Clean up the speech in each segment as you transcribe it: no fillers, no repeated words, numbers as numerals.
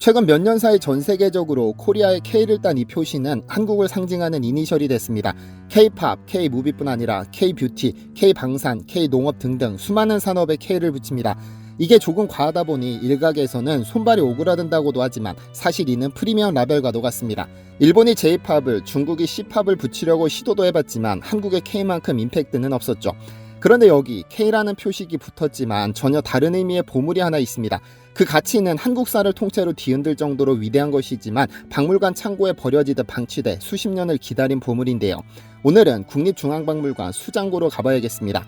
최근 몇 년 사이 전 세계적으로 코리아의 K를 딴 이 표시는 한국을 상징하는 이니셜이 됐습니다. K-팝, K-무비뿐 아니라 K-뷰티, K-방산, K-농업 등등 수많은 산업에 K를 붙입니다. 이게 조금 과하다 보니 일각에서는 손발이 오그라든다고도 하지만 사실 이는 프리미엄 라벨과도 같습니다. 일본이 J-팝을, 중국이 C-팝을 붙이려고 시도도 해봤지만 한국의 K만큼 임팩트는 없었죠. 그런데 여기 K라는 표식이 붙었지만 전혀 다른 의미의 보물이 하나 있습니다. 그 가치는 한국사를 통째로 뒤흔들 정도로 위대한 것이지만 박물관 창고에 버려지듯 방치돼 수십 년을 기다린 보물인데요. 오늘은 국립중앙박물관 수장고로 가봐야겠습니다.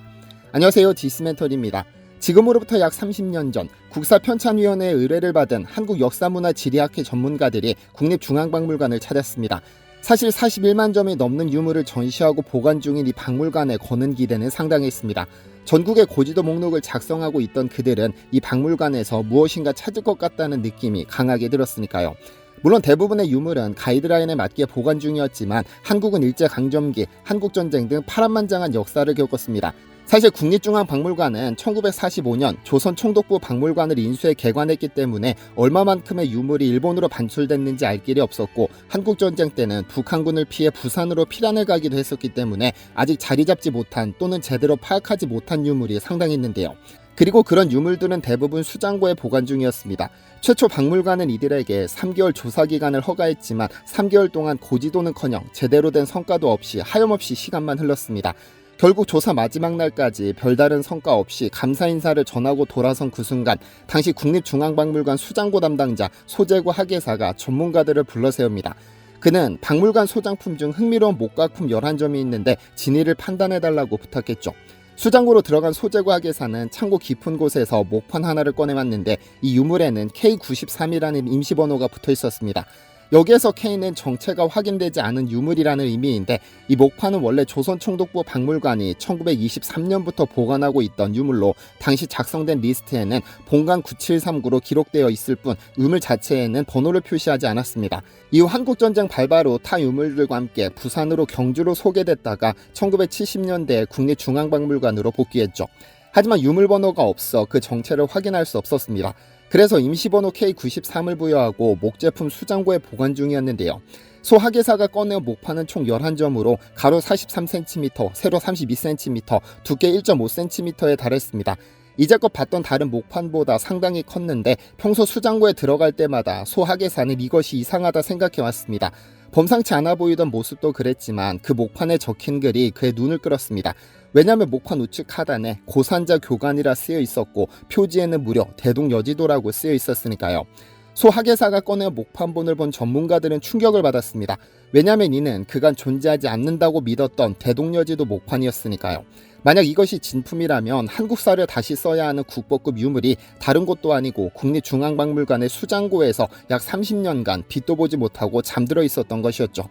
안녕하세요, 디스멘털입니다. 지금으로부터 약 30년 전 국사편찬위원회의 의뢰를 받은 한국역사문화지리학회 전문가들이 국립중앙박물관을 찾았습니다. 사실 41만 점이 넘는 유물을 전시하고 보관 중인 이 박물관에 거는 기대는 상당했습니다. 전국의 고지도 목록을 작성하고 있던 그들은 이 박물관에서 무엇인가 찾을 것 같다는 느낌이 강하게 들었으니까요. 물론 대부분의 유물은 가이드라인에 맞게 보관 중이었지만 한국은 일제강점기, 한국전쟁 등 파란만장한 역사를 겪었습니다. 사실 국립중앙박물관은 1945년 조선 총독부 박물관을 인수해 개관했기 때문에 얼마만큼의 유물이 일본으로 반출됐는지 알 길이 없었고, 한국전쟁 때는 북한군을 피해 부산으로 피난을 가기도 했었기 때문에 아직 자리 잡지 못한 또는 제대로 파악하지 못한 유물이 상당히 있는데요. 그리고 그런 유물들은 대부분 수장고에 보관 중이었습니다. 최초 박물관은 이들에게 3개월 조사기간을 허가했지만 3개월 동안 고지도는커녕 제대로 된 성과도 없이 하염없이 시간만 흘렀습니다. 결국 조사 마지막 날까지 별다른 성과 없이 감사 인사를 전하고 돌아선 그 순간, 당시 국립중앙박물관 수장고 담당자 소재구 학예사가 전문가들을 불러 세웁니다. 그는 박물관 소장품 중 흥미로운 목각품 11점이 있는데 진위를 판단해달라고 부탁했죠. 수장고로 들어간 소재구 학예사는 창고 깊은 곳에서 목판 하나를 꺼내왔는데 이 유물에는 K93이라는 임시번호가 붙어 있었습니다. 여기에서 K는 정체가 확인되지 않은 유물이라는 의미인데, 이 목판은 원래 조선총독부 박물관이 1923년부터 보관하고 있던 유물로 당시 작성된 리스트에는 본관 9739로 기록되어 있을 뿐 유물 자체에는 번호를 표시하지 않았습니다. 이후 한국전쟁 발발 후 타 유물들과 함께 부산으로 경주로 소개됐다가 1970년대에 국립중앙박물관으로 복귀했죠. 하지만 유물번호가 없어 그 정체를 확인할 수 없었습니다. 그래서 임시번호 K93을 부여하고 목제품 수장고에 보관 중이었는데요. 소 학예사가 꺼내온 목판은 총 11점으로 가로 43cm, 세로 32cm, 두께 1.5cm에 달했습니다. 이제껏 봤던 다른 목판보다 상당히 컸는데 평소 수장고에 들어갈 때마다 소 학예사는 이것이 이상하다 생각해왔습니다. 범상치 않아 보이던 모습도 그랬지만 그 목판에 적힌 글이 그의 눈을 끌었습니다. 왜냐하면 목판 우측 하단에 고산자 교관이라 쓰여 있었고 표지에는 무려 대동여지도라고 쓰여 있었으니까요. 소 학예사가 꺼내어 목판본을 본 전문가들은 충격을 받았습니다. 왜냐하면 이는 그간 존재하지 않는다고 믿었던 대동여지도 목판이었으니까요. 만약 이것이 진품이라면 한국사를 다시 써야 하는 국보급 유물이 다른 곳도 아니고 국립중앙박물관의 수장고에서 약 30년간 빛도 보지 못하고 잠들어 있었던 것이었죠.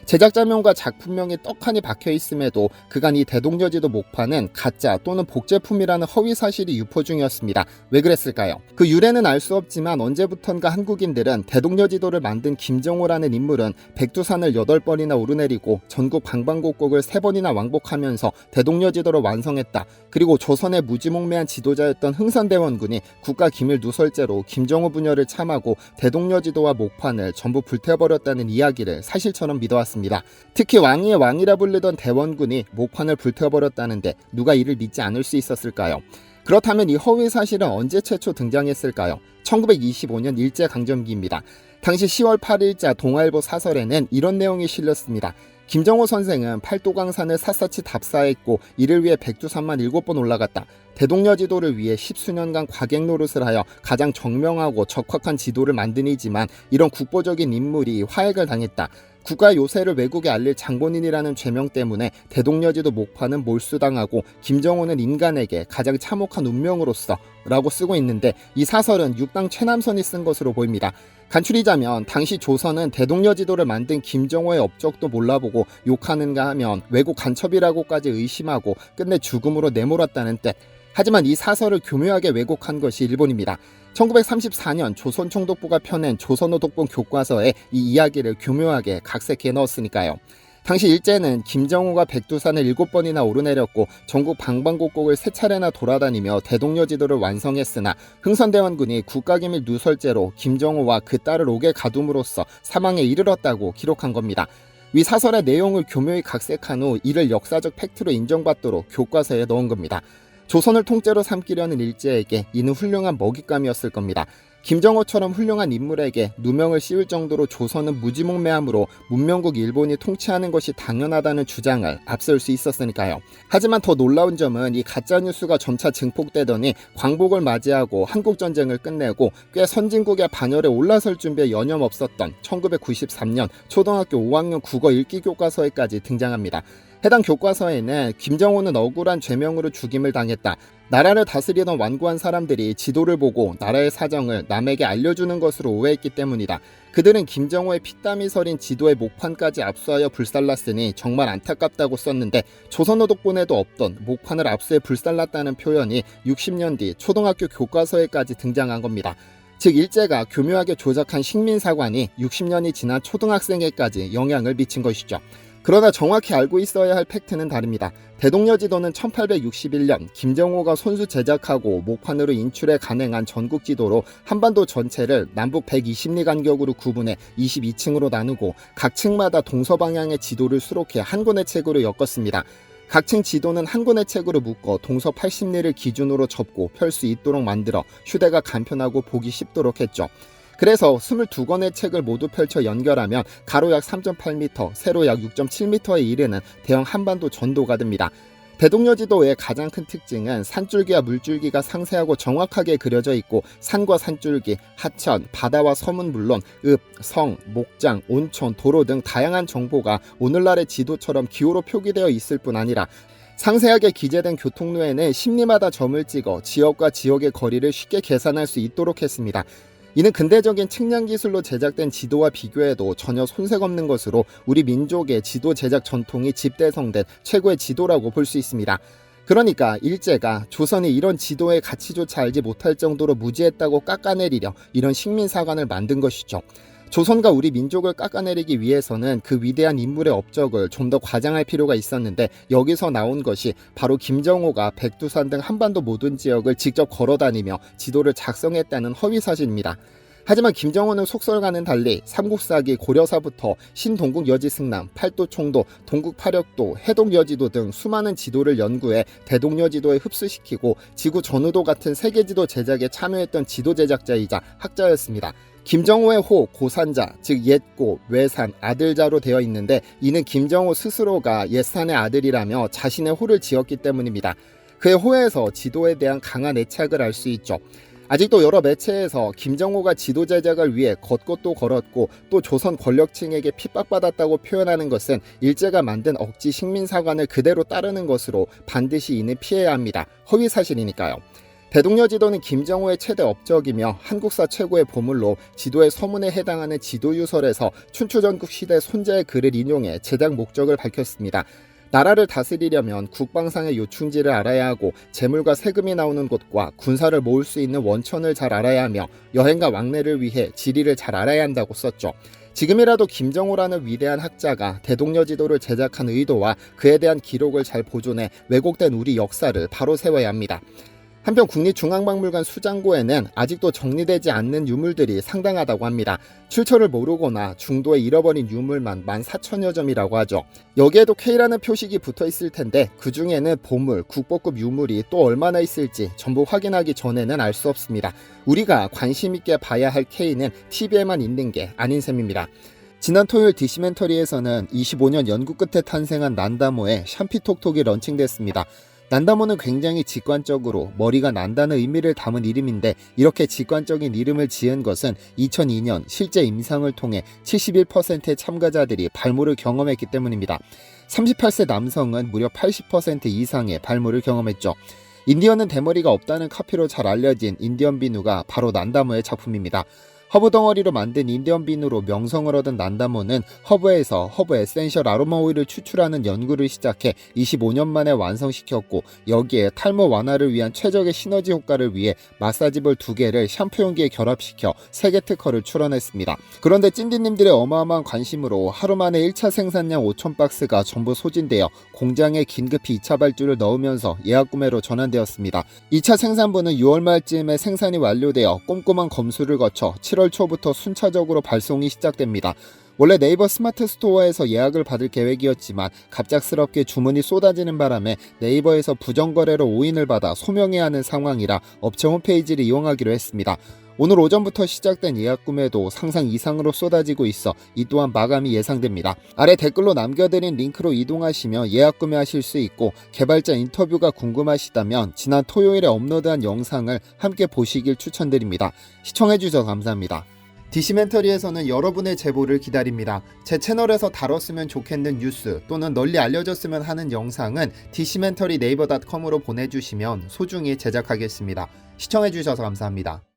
제작자명과 작품명이 떡하니 박혀있음에도 그간 이 대동여지도 목판은 가짜 또는 복제품이라는 허위 사실이 유포 중이었습니다. 왜 그랬을까요? 그 유래는 알 수 없지만 언제부턴가 한국인들은 대동여지도를 만든 김정호라는 인물은 백두산을 8번이나 오르내리고 전국 방방곡곡을 3번이나 왕복하면서 대동여지도를 완성했다. 그리고 조선의 무지몽매한 지도자였던 흥선대원군이 국가기밀 누설죄로 김정호 부녀를 참하고 대동여지도와 목판을 전부 불태워버렸다는 이야기를 사실처럼 믿어왔습니다. 특히 왕위의 왕이라 부르던 대원군이 목판을 불태워버렸다는데 누가 이를 믿지 않을 수 있었을까요? 그렇다면 이 허위 사실은 언제 최초 등장했을까요? 1925년 일제강점기입니다. 당시 10월 8일자 동아일보 사설에는 이런 내용이 실렸습니다. 김정호 선생은 팔도강산을 샅샅이 답사했고 이를 위해 백두산만 7번 올라갔다. 대동여지도를 위해 10수년간 과객 노릇을 하여 가장 정명하고 적확한 지도를 만드니지만 이런 국보적인 인물이 화액을 당했다. 국가 요새를 외국에 알릴 장본인이라는 죄명 때문에 대동여지도 목판은 몰수당하고 김정호는 인간에게 가장 참혹한 운명으로서 라고 쓰고 있는데, 이 사설은 육당 최남선이 쓴 것으로 보입니다. 간추리자면 당시 조선은 대동여지도를 만든 김정호의 업적도 몰라보고 욕하는가 하면 외국 간첩이라고까지 의심하고 끝내 죽음으로 내몰았다는 뜻. 하지만 이 사설을 교묘하게 왜곡한 것이 일본입니다. 1934년 조선 총독부가 펴낸 조선어 독본 교과서에 이 이야기를 교묘하게 각색해 넣었으니까요. 당시 일제는 김정호가 백두산을 7번이나 오르내렸고 전국 방방곡곡을 3차례나 돌아다니며 대동여 지도를 완성했으나 흥선대원군이 국가기밀 누설죄로 김정호와 그 딸을 옥에 가둠으로써 사망에 이르렀다고 기록한 겁니다. 위 사설의 내용을 교묘히 각색한 후 이를 역사적 팩트로 인정받도록 교과서에 넣은 겁니다. 조선을 통째로 삼키려는 일제에게 이는 훌륭한 먹잇감이었을 겁니다. 김정호처럼 훌륭한 인물에게 누명을 씌울 정도로 조선은 무지몽매함으로 문명국 일본이 통치하는 것이 당연하다는 주장을 앞설 수 있었으니까요. 하지만 더 놀라운 점은 이 가짜뉴스가 점차 증폭되더니 광복을 맞이하고 한국전쟁을 끝내고 꽤 선진국의 반열에 올라설 준비에 여념없었던 1993년 초등학교 5학년 국어 읽기 교과서에까지 등장합니다. 해당 교과서에는 김정호는 억울한 죄명으로 죽임을 당했다. 나라를 다스리던 완고한 사람들이 지도를 보고 나라의 사정을 남에게 알려주는 것으로 오해했기 때문이다. 그들은 김정호의 피땀이 서린 지도의 목판까지 압수하여 불살랐으니 정말 안타깝다고 썼는데 조선어독본에도 없던 목판을 압수해 불살랐다는 표현이 60년 뒤 초등학교 교과서에까지 등장한 겁니다. 즉 일제가 교묘하게 조작한 식민사관이 60년이 지난 초등학생에까지 영향을 미친 것이죠. 그러나 정확히 알고 있어야 할 팩트는 다릅니다. 대동여 지도는 1861년 김정호가 손수 제작하고 목판으로 인출해 간행한 전국 지도로 한반도 전체를 남북 120리 간격으로 구분해 22층으로 나누고 각 층마다 동서방향의 지도를 수록해 한 권의 책으로 엮었습니다. 각 층 지도는 한 권의 책으로 묶어 동서 80리를 기준으로 접고 펼 수 있도록 만들어 휴대가 간편하고 보기 쉽도록 했죠. 그래서 22권의 책을 모두 펼쳐 연결하면 가로 약 3.8m, 세로 약 6.7m에 이르는 대형 한반도 전도가 됩니다. 대동여 지도의 가장 큰 특징은 산줄기와 물줄기가 상세하고 정확하게 그려져 있고 산과 산줄기, 하천, 바다와 섬은 물론 읍, 성, 목장, 온천, 도로 등 다양한 정보가 오늘날의 지도처럼 기호로 표기되어 있을 뿐 아니라 상세하게 기재된 교통로에는 심리마다 점을 찍어 지역과 지역의 거리를 쉽게 계산할 수 있도록 했습니다. 이는 근대적인 측량 기술로 제작된 지도와 비교해도 전혀 손색 없는 것으로 우리 민족의 지도 제작 전통이 집대성된 최고의 지도라고 볼 수 있습니다. 그러니까 일제가 조선이 이런 지도의 가치조차 알지 못할 정도로 무지했다고 깎아내리려 이런 식민사관을 만든 것이죠. 조선과 우리 민족을 깎아내리기 위해서는 그 위대한 인물의 업적을 좀 더 과장할 필요가 있었는데 여기서 나온 것이 바로 김정호가 백두산 등 한반도 모든 지역을 직접 걸어다니며 지도를 작성했다는 허위사실입니다. 하지만 김정호는 속설과는 달리 삼국사기 고려사부터 신동국 여지승남, 팔도 총도, 동국 파력도, 해동 여지도 등 수많은 지도를 연구해 대동여 지도에 흡수시키고 지구 전후도 같은 세계지도 제작에 참여했던 지도 제작자이자 학자였습니다. 김정호의 호, 고산자, 즉 옛고, 외산, 아들자로 되어 있는데 이는 김정호 스스로가 옛산의 아들이라며 자신의 호를 지었기 때문입니다. 그의 호에서 지도에 대한 강한 애착을 알 수 있죠. 아직도 여러 매체에서 김정호가 지도 제작을 위해 걷고 또 걸었고 또 조선 권력층에게 핍박받았다고 표현하는 것은 일제가 만든 억지 식민사관을 그대로 따르는 것으로 반드시 이는 피해야 합니다. 허위사실이니까요. 대동여 지도는 김정호의 최대 업적이며 한국사 최고의 보물로 지도의 서문에 해당하는 지도유설에서 춘추전국 시대 손자의 글을 인용해 제작 목적을 밝혔습니다. 나라를 다스리려면 국방상의 요충지를 알아야 하고 재물과 세금이 나오는 곳과 군사를 모을 수 있는 원천을 잘 알아야 하며 여행과 왕래를 위해 지리를 잘 알아야 한다고 썼죠. 지금이라도 김정호라는 위대한 학자가 대동여 지도를 제작한 의도와 그에 대한 기록을 잘 보존해 왜곡된 우리 역사를 바로 세워야 합니다. 한편 국립중앙박물관 수장고에는 아직도 정리되지 않는 유물들이 상당하다고 합니다. 출처를 모르거나 중도에 잃어버린 유물만 14,000여 점이라고 하죠. 여기에도 K라는 표식이 붙어 있을 텐데 그 중에는 보물, 국보급 유물이 또 얼마나 있을지 전부 확인하기 전에는 알 수 없습니다. 우리가 관심 있게 봐야 할 K는 TV에만 있는 게 아닌 셈입니다. 지난 토요일 디시멘터리에서는 25년 연구 끝에 탄생한 난다모의 샴피톡톡이 런칭됐습니다. 난다모는 굉장히 직관적으로 머리가 난다는 의미를 담은 이름인데 이렇게 직관적인 이름을 지은 것은 2002년 실제 임상을 통해 71%의 참가자들이 발모를 경험했기 때문입니다. 38세 남성은 무려 80% 이상의 발모를 경험했죠. 인디언은 대머리가 없다는 카피로 잘 알려진 인디언 비누가 바로 난다모의 작품입니다. 허브 덩어리로 만든 인디언 빈으로 명성을 얻은 난다모는 허브에서 허브 에센셜 아로마 오일을 추출하는 연구를 시작해 25년 만에 완성시켰고, 여기에 탈모 완화를 위한 최적의 시너지 효과를 위해 마사지볼 2개를 샴푸 용기에 결합시켜 세계 특허를 출원했습니다. 그런데 찐디님들의 어마어마한 관심으로 하루 만에 1차 생산량 5,000박스가 전부 소진되어 공장에 긴급히 2차 발주를 넣으면서 예약 구매로 전환되었습니다. 2차 생산부는 6월 말쯤에 생산이 완료되어 꼼꼼한 검수를 거쳐 7월 초부터 순차적으로 발송이 시작됩니다. 원래 네이버 스마트 스토어에서 예약을 받을 계획이었지만 갑작스럽게 주문이 쏟아지는 바람에 네이버에서 부정거래로 오인을 받아 소명해야 하는 상황이라 업체 홈페이지를 이용하기로 했습니다. 오늘 오전부터 시작된 예약 구매도 상상 이상으로 쏟아지고 있어 이 또한 마감이 예상됩니다. 아래 댓글로 남겨드린 링크로 이동하시면 예약 구매하실 수 있고, 개발자 인터뷰가 궁금하시다면 지난 토요일에 업로드한 영상을 함께 보시길 추천드립니다. 시청해주셔서 감사합니다. 디시멘터리에서는 여러분의 제보를 기다립니다. 제 채널에서 다뤘으면 좋겠는 뉴스 또는 널리 알려졌으면 하는 영상은 디시멘터리 네이버.com으로 보내주시면 소중히 제작하겠습니다. 시청해주셔서 감사합니다.